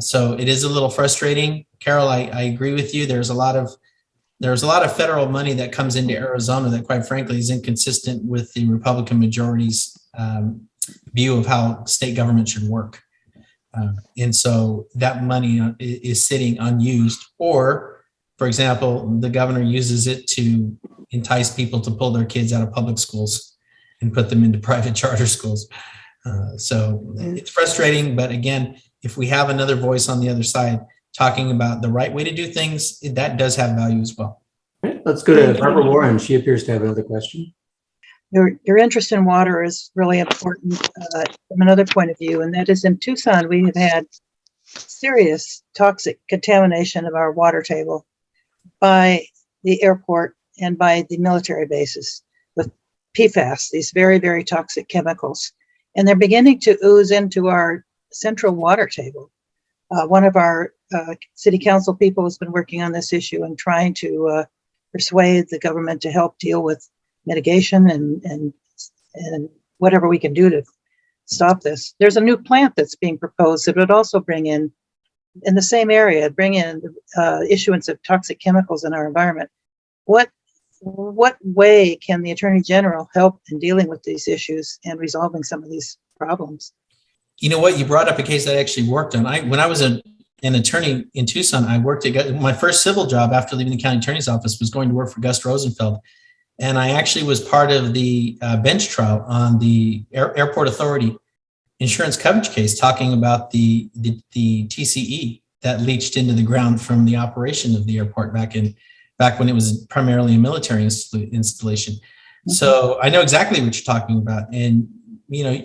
So it is a little frustrating. Carol, I agree with you. There's a lot of federal money that comes into Arizona that, quite frankly, is inconsistent with the Republican majority's view of how state government should work. And so that money is sitting unused, or, for example, the governor uses it to entice people to pull their kids out of public schools and put them into private charter schools. So it's frustrating, but again, if we have another voice on the other side talking about the right way to do things, that does have value as well. Okay, let's go to Barbara Warren. She appears to have another question. Your interest in water is really important from another point of view, and that is in Tucson, we have had serious toxic contamination of our water table by the airport and by the military bases with PFAS, these very, very toxic chemicals. And they're beginning to ooze into our central water table. One of our city council people has been working on this issue and trying to persuade the government to help deal with mitigation and whatever we can do to stop this. There's a new plant that's being proposed that would also bring in the same area, issuance of toxic chemicals in our environment. What way can the Attorney General help in dealing with these issues and resolving some of these problems? You know what? You brought up a case that I actually worked on. When I was an attorney in Tucson, I worked at my first civil job after leaving the county attorney's office was going to work for Gus Rosenfeld. And I actually was part of the bench trial on the airport authority insurance coverage case talking about the TCE that leached into the ground from the operation of the airport back when it was primarily a military installation. So I know exactly what you're talking about. And,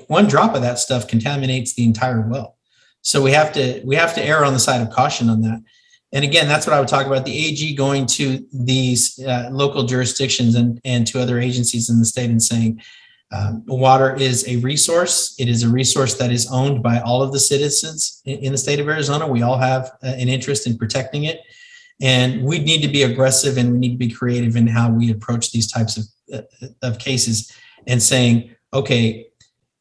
one drop of that stuff contaminates the entire well. So we have to err on the side of caution on that. And again, that's what I would talk about, the AG going to these local jurisdictions and to other agencies in the state and saying, water is a resource. It is a resource that is owned by all of the citizens in the state of Arizona. We all have an interest in protecting it. And we need to be aggressive and we need to be creative in how we approach these types of cases and saying, okay,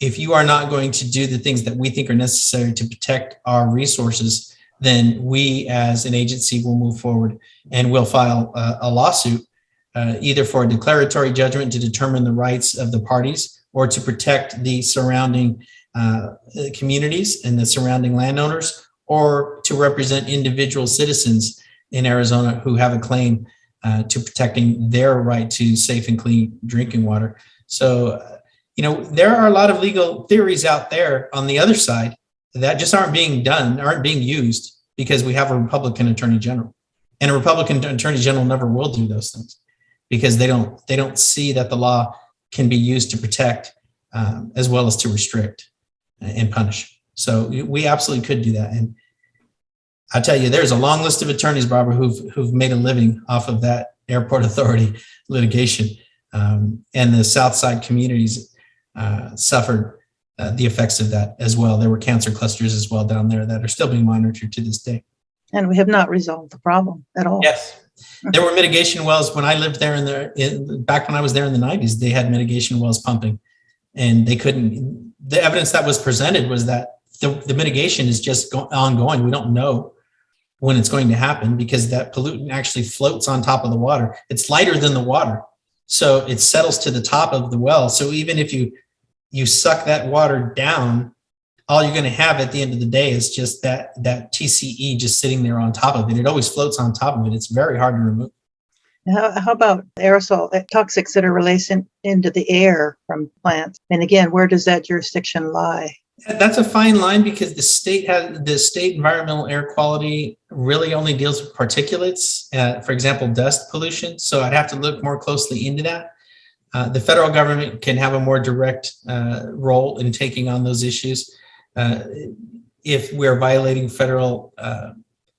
if you are not going to do the things that we think are necessary to protect our resources, then we as an agency will move forward and we'll file a lawsuit either for a declaratory judgment to determine the rights of the parties or to protect the surrounding communities and the surrounding landowners, or to represent individual citizens in Arizona who have a claim to protecting their right to safe and clean drinking water. So, there are a lot of legal theories out there on the other side that just aren't being used because we have a Republican attorney general, and a Republican attorney general never will do those things because they don't see that the law can be used to protect as well as to restrict and punish. So we absolutely could do that. And I tell you, there's a long list of attorneys, Barbara, who've made a living off of that airport authority litigation, and the South Side communities suffered the effects of that as well. There were cancer clusters as well down there that are still being monitored to this day. And we have not resolved the problem at all. Yes. There were mitigation wells when I lived there back when I was there in the 90s. They had mitigation wells pumping, and they couldn't. The evidence that was presented was that the mitigation is just ongoing. We don't know when it's going to happen because that pollutant actually floats on top of the water. It's lighter than the water, so it settles to the top of the well. So even if you suck that water down, all you're going to have at the end of the day is just that TCE just sitting there on top of it. It always floats on top of it. It's very hard to remove. How about aerosol toxics that are released into the air from plants? And again, where does that jurisdiction lie? That's a fine line because the state environmental air quality really only deals with particulates, for example, dust pollution. So I'd have to look more closely into that. The federal government can have a more direct role in taking on those issues. If we're violating federal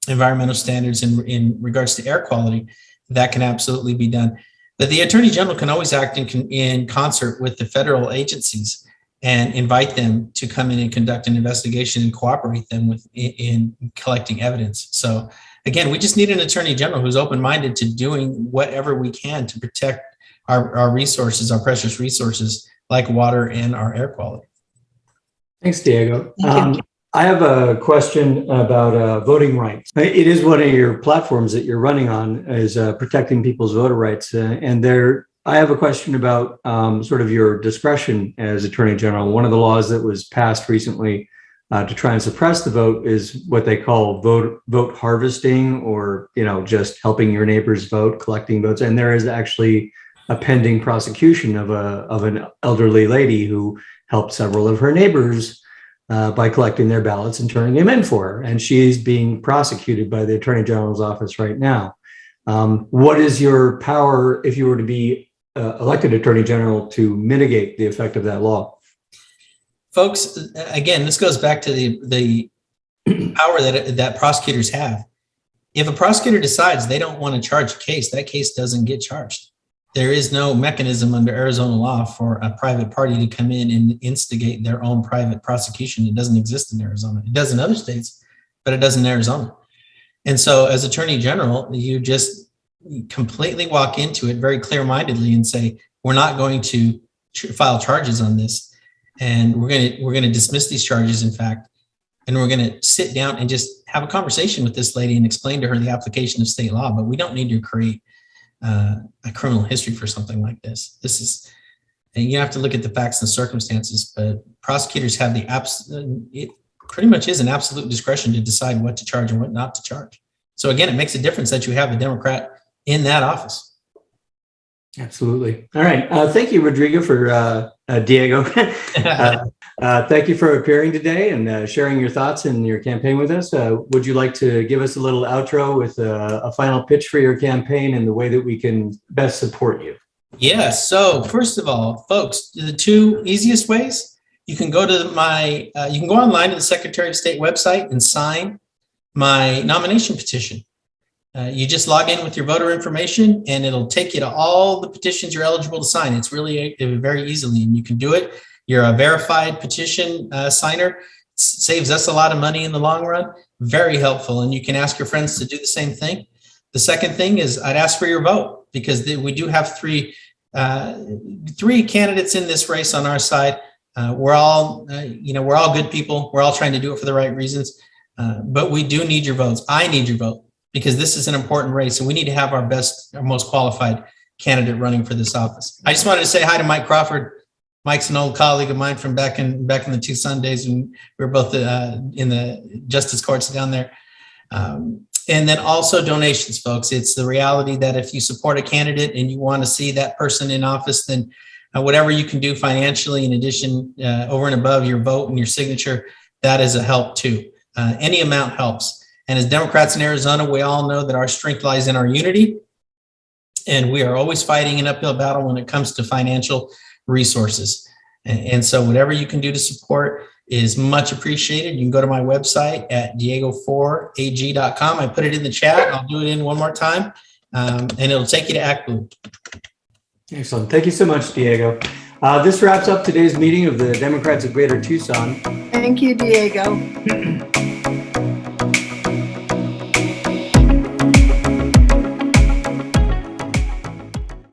environmental standards in regards to air quality, that can absolutely be done. But the Attorney General can always act in concert with the federal agencies and invite them to come in and conduct an investigation and cooperate them in collecting evidence. So again, we just need an Attorney General who's open-minded to doing whatever we can to protect our resources, our precious resources like water and our air quality. Thanks, Diego. I have a question about voting rights. It is one of your platforms that you're running on is protecting people's voter rights. I have a question about sort of your discretion as Attorney General. One of the laws that was passed recently to try and suppress the vote is what they call vote harvesting, or just helping your neighbors vote, collecting votes. And there is actually a pending prosecution of an elderly lady who helped several of her neighbors by collecting their ballots and turning them in for her. And she's being prosecuted by the Attorney General's office right now. What is your power if you were to be elected Attorney General to mitigate the effect of that law? Folks, again, this goes back to the power that prosecutors have. If a prosecutor decides they don't want to charge a case, that case doesn't get charged. There is no mechanism under Arizona law for a private party to come in and instigate their own private prosecution. It doesn't exist in Arizona. It does in other states, but it does in Arizona. And so as Attorney General, you just completely walk into it very clear-mindedly and say, we're not going to file charges on this. And we're going to dismiss these charges, in fact, and we're going to sit down and just have a conversation with this lady and explain to her the application of state law. But we don't need to create a criminal history for something like this. And you have to look at the facts and circumstances, but prosecutors have it pretty much is an absolute discretion to decide what to charge and what not to charge. So again, it makes a difference that you have a Democrat in that office. Absolutely. All right. Thank you, Rodrigo, for Diego. Thank you for appearing today and sharing your thoughts and your campaign with us. Would you like to give us a little outro with a final pitch for your campaign and the way that we can best support you? Yes. So first of all, folks, the two easiest ways, you can go to you can go online to the Secretary of State website and sign my nomination petition. You just log in with your voter information and it'll take you to all the petitions you're eligible to sign. It's really very easily, and you can do it. You're a verified petition signer. It saves us a lot of money in the long run. Very helpful. And you can ask your friends to do the same thing. The second thing is I'd ask for your vote, because we do have three candidates in this race on our side. We're all good people. We're all trying to do it for the right reasons. But we do need your votes. I need your vote, because this is an important race and we need to have our most qualified candidate running for this office. I just wanted to say hi to Mike Crawford. Mike's an old colleague of mine from back in the Tucson days when we were both in the justice courts down there. And then also donations, folks. It's the reality that if you support a candidate and you want to see that person in office, then whatever you can do financially, in addition, over and above your vote and your signature, that is a help too. Any amount helps. And as Democrats in Arizona, we all know that our strength lies in our unity. And we are always fighting an uphill battle when it comes to financial resources. And so whatever you can do to support is much appreciated. You can go to my website at diego4ag.com. I put it in the chat. I'll do it in one more time. And it'll take you to Act Blue. Excellent. Thank you so much, Diego. This wraps up today's meeting of the Democrats of Greater Tucson. Thank you, Diego.